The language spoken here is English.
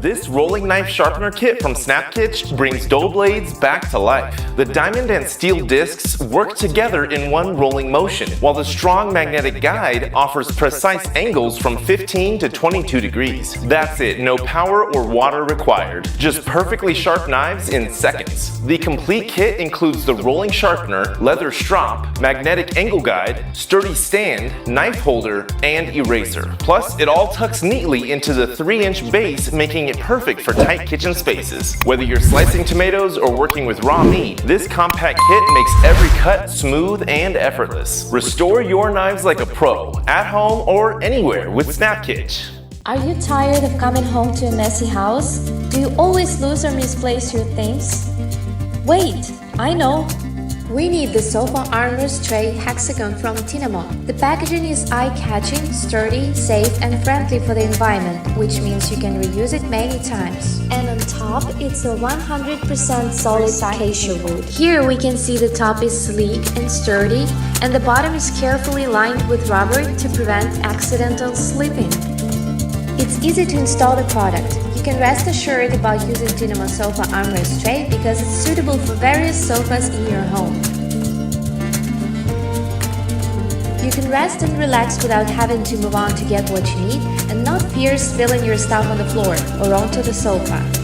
This rolling knife sharpener kit from Snap-Kitch brings dull blades back to life. The diamond and steel discs work together in one rolling motion, while the strong magnetic guide offers precise angles from 15 to 22 degrees. That's it, no power or water required. Just perfectly sharp knives in seconds. The complete kit includes the rolling sharpener, leather strop, magnetic angle guide, sturdy stand, knife holder, and eraser. Plus, it all tucks neatly into the 3-inch base, making it it perfect for tight kitchen spaces. Whether you're slicing tomatoes or working with raw meat, this compact kit makes every cut smooth and effortless. Restore your knives like a pro, at home or anywhere with SnapKitch. Are you tired of coming home to a messy house? Do you always lose or misplace your things? Wait, I know! We need the sofa armrest tray hexagon from Tinamo. The packaging is eye-catching, sturdy, safe and friendly for the environment, which means you can reuse it many times. And on top, it's a 100% solid acacia wood. Here we can see the top is sleek and sturdy, and the bottom is carefully lined with rubber to prevent accidental slipping. It's easy to install the product. You can rest assured about using Tinamo Sofa Armrest Tray because it's suitable for various sofas in your home. You can rest and relax without having to move on to get what you need and not fear spilling your stuff on the floor or onto the sofa.